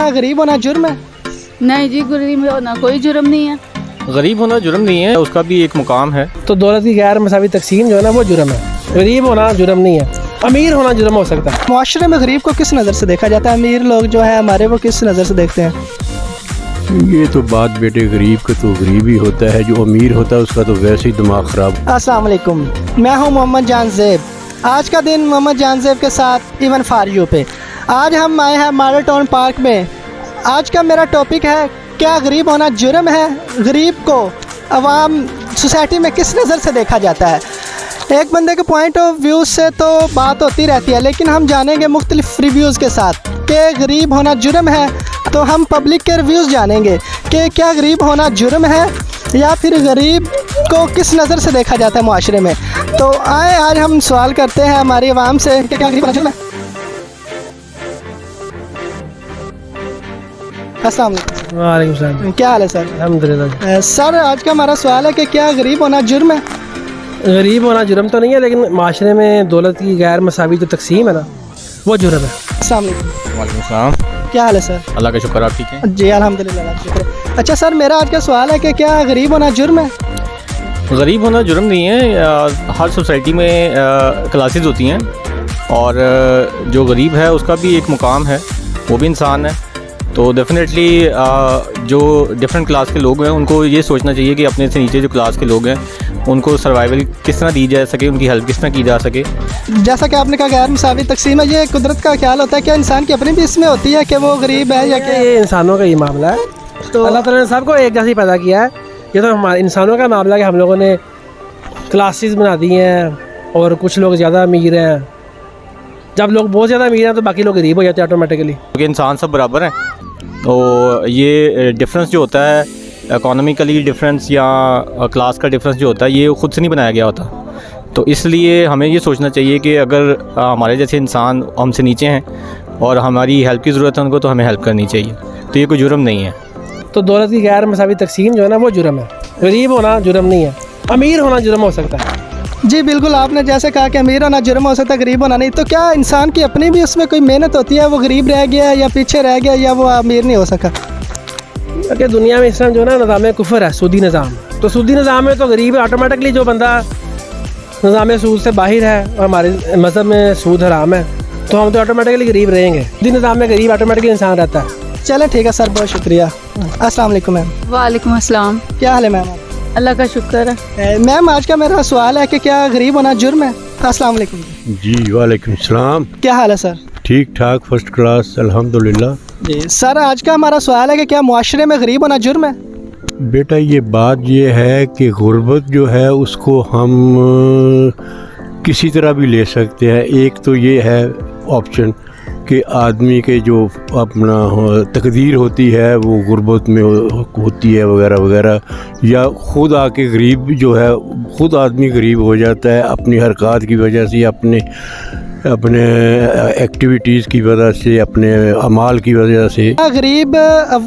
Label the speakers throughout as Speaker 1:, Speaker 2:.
Speaker 1: गरीब होना जुर्म है?
Speaker 2: नहीं जी, गरीब होना कोई जुर्म नहीं है।
Speaker 3: गरीब होना जुर्म नहीं है, उसका भी एक मुकाम है।
Speaker 4: तो दौलत की गैर मसावी तकसीम जो है ना वो जुर्म है। गरीब होना जुर्म नहीं है, अमीर होना जुर्म हो सकता है।
Speaker 1: मुआशरे में गरीब को किस नज़र से देखा जाता है? अमीर लोग जो है हमारे वो किस नज़र से देखते हैं?
Speaker 5: ये तो बात बेटे, गरीब का तो गरीब ही होता है, जो अमीर होता है उसका तो वैसे ही दिमाग ख़राब।
Speaker 1: अस्सलाम वालेकुम, मैं हूं मोहम्मद जान ज़ेब। आज का दिन मोहम्मद जान ज़ेब के साथ इवन फॉर यू पे। आज हम आए हैं मॉडल टाउन पार्क में। आज का मेरा टॉपिक है, क्या गरीब होना जुर्म है? गरीब को अवाम सोसाइटी में किस नज़र से देखा जाता है? एक बंदे के पॉइंट ऑफ व्यू से तो बात होती रहती है, लेकिन हम जानेंगे मुख्तलिफ रिव्यूज़ के साथ कि गरीब होना जुर्म है। तो हम पब्लिक के रिव्यूज़ जानेंगे कि क्या गरीब होना जुर्म है या फिर गरीब को किस नज़र से देखा जाता है माशरे में। तो आए आज हम सवाल करते हैं हमारी आवाम से कि क्या गरीब होना जुर्म है। अस्सलाम वालेकुम।
Speaker 4: वालेकुम सलाम।
Speaker 1: क्या हाल है सर?
Speaker 4: अल्हम्दुलिल्लाह।
Speaker 1: सर आज का हमारा सवाल है कि क्या गरीब होना जुर्म है?
Speaker 4: गरीब होना जुर्म तो नहीं है, लेकिन माशरे में दौलत की गैर मसावी जो तकसीम है ना वो जुर्म है।
Speaker 1: अस्सलाम वालेकुम।
Speaker 3: वालेकुम सलाम।
Speaker 1: क्या हाल है सर?
Speaker 3: अल्लाह का शुक्र, आप ठीक हैं?
Speaker 1: जी अल्हम्दुलिल्लाह, शुक्र। अच्छा सर, मेरा आज का सवाल है कि क्या गरीब होना जुर्म है?
Speaker 3: गरीब होना जुर्म नहीं है। हर सोसाइटी में क्लासेस होती हैं और जो गरीब है उसका भी एक मुकाम है, वो भी इंसान है। तो डेफिनेटली जो डिफरेंट क्लास के लोग हैं उनको ये सोचना चाहिए कि अपने से नीचे जो क्लास के लोग हैं उनको सर्वाइवल किस तरह दी जा सके, उनकी हेल्प किस तरह की जा सके।
Speaker 1: जैसा कि आपने कहा गैर मसावी तकसीम है, ये कुदरत का ख्याल होता है, क्या इंसान की अपनी भी इसमें होती है कि वो गरीब है या क्या?
Speaker 4: ये इंसानों का ही मामला है। तो अल्लाह ताला ने सबको एक जैसे ही पैदा किया है। ये तो हमारे इंसानों का मामला है कि हम लोगों ने क्लासेस बना दी हैं और कुछ लोग ज़्यादा अमीर हैं। जब लोग बहुत ज़्यादा अमीर हैं तो बाकी लोग गरीब हो जाते हैं ऑटोमेटिकली,
Speaker 3: क्योंकि इंसान सब बराबर हैं। तो ये डिफरेंस जो होता है इकोनॉमिकली डिफरेंस या क्लास का डिफरेंस जो होता है, ये खुद से नहीं बनाया गया होता। तो इसलिए हमें ये सोचना चाहिए कि अगर हमारे जैसे इंसान हमसे नीचे हैं और हमारी हेल्प की ज़रूरत है उनको, तो हमें हेल्प करनी चाहिए। तो ये कोई जुर्म नहीं है।
Speaker 4: तो दौलत की गैर मसावी तकसीम जो है ना वो जुर्म है। गरीब होना जुर्म नहीं है, अमीर होना जुर्म हो सकता है।
Speaker 1: जी बिल्कुल, आपने जैसे कहा कि अमीर होना जुर्म हो सकता है, गरीब होना नहीं। तो क्या इंसान की अपनी भी उसमें कोई मेहनत होती है, वो गरीब रह गया या पीछे रह गया या वो अमीर नहीं हो सका?
Speaker 4: कि दुनिया में इस टाइम जो है ना निज़ाम कुफर है, सूदी निज़ाम। तो सूदी निज़ाम में तो गरीब ऑटोमेटिकली, जो बंदा निज़ाम सूद से बाहर है और हमारे मज़हब में सूद हराम है, तो हम तो ऑटोमेटिकली गरीब रहेंगे। सूदी निज़ाम में गरीब ऑटोमेटिकली इंसान रहता है।
Speaker 1: चले ठीक है सर, बहुत शुक्रिया। अस्सलाम वालेकुम मैम।
Speaker 2: वालेकुम अस्सलाम।
Speaker 1: क्या हाल है मैम?
Speaker 2: अल्लाह का शुक्र है।
Speaker 1: मैम आज का मेरा सवाल है कि क्या गरीब होना जुर्म है? अस्सलाम वालेकुम।
Speaker 5: जी वालेकुम सलाम।
Speaker 1: क्या हाल है सर?
Speaker 5: ठीक ठाक, फर्स्ट क्लास, अल्हम्दुलिल्लाह।
Speaker 1: जी सर, आज का हमारा सवाल है कि क्या मुआशरे में गरीब होना जुर्म है?
Speaker 5: बेटा ये बात ये है कि गुर्बत जो है उसको हम किसी तरह भी ले सकते हैं। एक तो ये है ऑप्शन कि आदमी के जो अपना तकदीर होती है वो गुर्बत में होती है वगैरह वगैरह, या ख़ुद आके गरीब जो है, ख़ुद आदमी गरीब हो जाता है अपनी हरकत की वजह से, अपने एक्टिविटीज़ की वजह से, अपने अमाल की वजह से।
Speaker 1: गरीब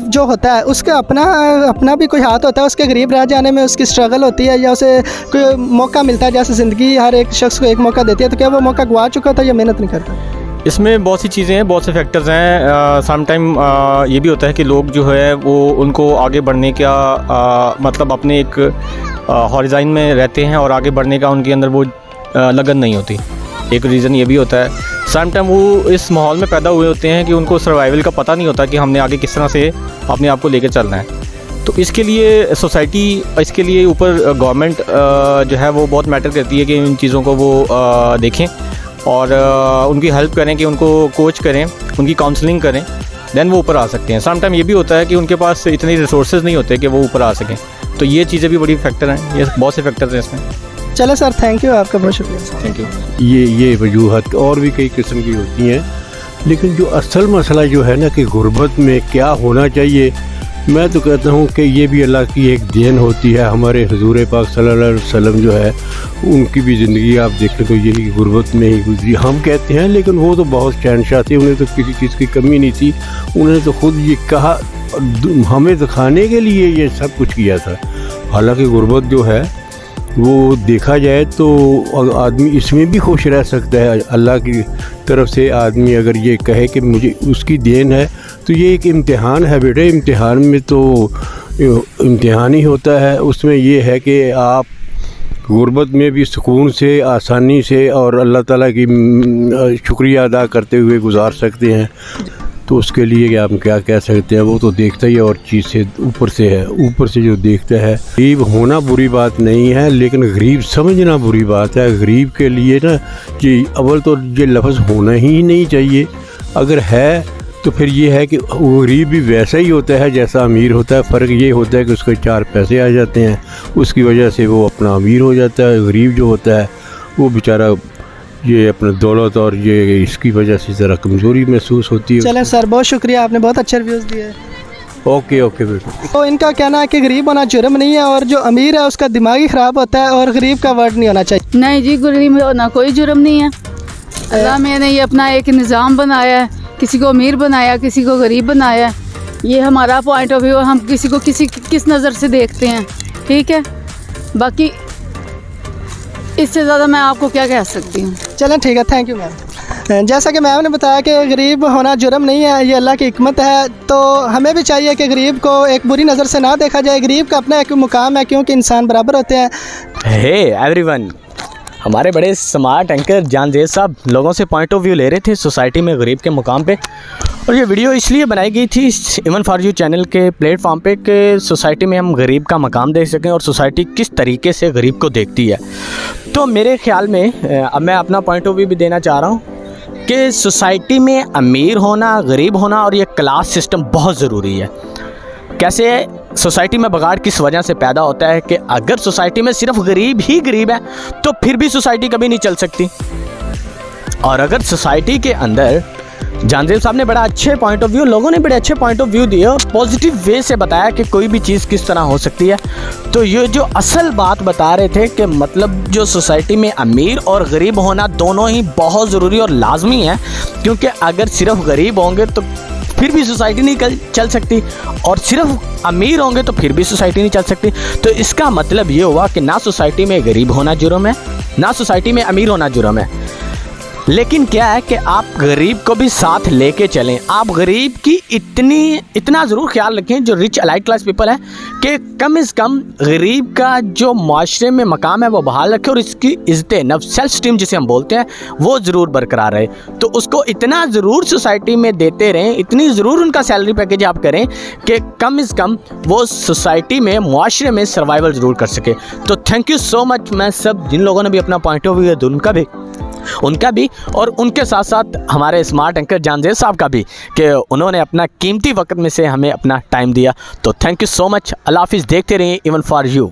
Speaker 1: जो होता है उसका अपना भी कोई हाथ होता है उसके गरीब रह जाने में, उसकी स्ट्रगल होती है या उसे कोई मौका मिलता है? जैसे ज़िंदगी हर एक शख्स को एक मौका देती है, तो क्या वो मौका गवा चुका था या मेहनत नहीं करता?
Speaker 3: इसमें बहुत सी चीज़ें हैं, बहुत से फैक्टर्स हैं। सम टाइम ये भी होता है कि लोग जो है वो उनको आगे बढ़ने का मतलब अपने एक हॉरिज़ाइन में रहते हैं और आगे बढ़ने का उनके अंदर वो लगन नहीं होती। एक रीज़न ये भी होता है। सम टाइम वो इस माहौल में पैदा हुए होते हैं कि उनको सर्वाइवल का पता नहीं होता कि हमने आगे किस तरह से अपने आप को लेकर चलना है। तो इसके लिए सोसाइटी, इसके लिए ऊपर गवर्नमेंट जो है वो बहुत मैटर करती है कि इन चीज़ों को वो देखें और उनकी हेल्प करें, कि उनको कोच करें, उनकी काउंसलिंग करें, देन वो ऊपर आ सकते हैं। सम टाइम ये भी होता है कि उनके पास इतनी रिसोर्सेज नहीं होते कि वो ऊपर आ सकें। तो ये चीज़ें भी बड़ी फैक्टर हैं, ये बहुत से फैक्टर्स हैं इसमें।
Speaker 1: चलो सर, थैंक यू, आपका बहुत शुक्रिया।
Speaker 3: Thank you.
Speaker 5: ये वजूहत और भी कई किस्म की होती हैं, लेकिन जो असल मसला जो है ना कि गुर्बत में क्या होना चाहिए, मैं तो कहता हूँ कि ये भी अल्लाह की एक देन होती है। हमारे हुजूर पाक सल्लल्लाहु अलैहि वसल्लम जो है उनकी भी ज़िंदगी आप देखें तो यही गुर्बत में ही गुजरी। हम कहते हैं लेकिन वो तो बहुत शहनशाह थे, उन्हें तो किसी चीज़ की कमी नहीं थी। उन्होंने तो खुद ये कहा, हमें दिखाने के लिए ये सब कुछ किया था। हालांकि गुर्बत जो है वो देखा जाए तो आदमी इसमें भी खुश रह सकता है। अल्लाह की तरफ से आदमी अगर ये कहे कि मुझे उसकी देन है, तो ये एक इम्तिहान है बेटे। इम्तिहान में तो इम्तिहान ही होता है। उसमें ये है कि आप गुर्बत में भी सुकून से, आसानी से और अल्लाह ताला की शुक्रिया अदा करते हुए गुजार सकते हैं। तो उसके लिए हम क्या कह सकते हैं, वो तो देखता ही और चीज़ से ऊपर से है, ऊपर से जो देखता है। गरीब होना बुरी बात नहीं है, लेकिन गरीब समझना बुरी बात है। गरीब के लिए ना कि अव्वल तो ये लफ्ज़ होना ही नहीं चाहिए। अगर है तो फिर ये है कि वो गरीब भी वैसा ही होता है जैसा अमीर होता है। फ़र्क ये होता है कि उसको 4 पैसे आ जाते हैं, उसकी वजह से वो अपना अमीर हो जाता है। गरीब जो होता है वो बेचारा ये अपना दौलत और ये इसकी वजह से ज़रा कमज़ोरी महसूस होती है।
Speaker 1: चलें सर, बहुत शुक्रिया, आपने बहुत अच्छे रिव्यूज़ दिए।
Speaker 5: ओके ओके बेटा।
Speaker 1: तो इनका कहना है कि गरीब होना जुर्म नहीं है और जो अमीर है उसका दिमाग ही ख़राब होता है और गरीब का वर्ड नहीं होना चाहिए।
Speaker 2: नहीं जी, गरीब होना कोई जुर्म नहीं है। अल्लाह मैंने ये अपना एक निज़ाम बनाया है, किसी को अमीर बनाया, किसी को गरीब बनाया है। ये हमारा पॉइंट ऑफ व्यू, हम किसी को किस नज़र से देखते हैं, ठीक है। बाकी इससे ज़्यादा मैं आपको क्या कह सकती हूँ।
Speaker 1: चलें ठीक है, थैंक यू मैम। जैसा कि मैम ने बताया कि गरीब होना जुर्म नहीं है, ये अल्लाह की हिकमत है। तो हमें भी चाहिए कि गरीब को एक बुरी नज़र से ना देखा जाए। गरीब का अपना एक मुकाम है, क्योंकि इंसान बराबर होते हैं।
Speaker 6: हे एवरीवन, हमारे बड़े स्मार्ट एंकर जानजेद साहब लोगों से पॉइंट ऑफ व्यू ले रहे थे सोसाइटी में गरीब के मुकाम पे। और ये वीडियो इसलिए बनाई गई थी इवन फॉर यू चैनल के प्लेटफॉर्म पे कि सोसाइटी में हम गरीब का मकाम देख सकें और सोसाइटी किस तरीके से गरीब को देखती है। तो मेरे ख्याल में अब मैं अपना पॉइंट ऑफ व्यू भी देना चाह रहा हूँ कि सोसाइटी में अमीर होना, गरीब होना और ये क्लास सिस्टम बहुत ज़रूरी है। कैसे सोसाइटी में बगाड़ किस वजह से पैदा होता है कि अगर सोसाइटी में सिर्फ गरीब ही गरीब है तो फिर भी सोसाइटी कभी नहीं चल सकती। और अगर सोसाइटी के अंदर जानजेब साहब ने बड़ा अच्छे पॉइंट ऑफ व्यू, लोगों ने बड़े अच्छे पॉइंट ऑफ व्यू दिए और पॉजिटिव वे से बताया कि कोई भी चीज़ किस तरह हो सकती है। तो ये जो असल बात बता रहे थे कि मतलब जो सोसाइटी में अमीर और गरीब होना दोनों ही बहुत ज़रूरी और लाजमी है, क्योंकि अगर सिर्फ गरीब होंगे तो फिर भी सोसाइटी नहीं चल सकती और सिर्फ अमीर होंगे तो फिर भी सोसाइटी नहीं चल सकती। तो इसका मतलब ये हुआ कि ना सोसाइटी में गरीब होना जुर्म है, ना सोसाइटी में अमीर होना जुर्म है। लेकिन क्या है कि आप गरीब को भी साथ लेके चलें। आप गरीब की इतना ज़रूर ख्याल रखें, जो रिच एलाइट क्लास पीपल है, कि कम से कम गरीब का जो माशरे में मकाम है वो बहाल रखें और इसकी इज़्ज़त नफ्स, सेल्फ स्टीम जिसे हम बोलते हैं, वो ज़रूर बरकरार रहे। तो उसको इतना ज़रूर सोसाइटी में देते रहें, इतनी ज़रूर उनका सैलरी पैकेज आप करें कि कम से कम वो सोसाइटी में, माशरे में सर्वाइवल ज़रूर कर सके। तो थैंक यू सो मच। मैं सब जिन लोगों ने भी अपना पॉइंट ऑफ व्यू दिया उनका भी और उनके साथ साथ हमारे स्मार्ट एंकर जानजेद साहब का भी, कि उन्होंने अपना कीमती वक्त में से हमें अपना टाइम दिया। तो थैंक यू सो मच। अल्लाह हाफिज़। देखते रहिए इवन फॉर यू।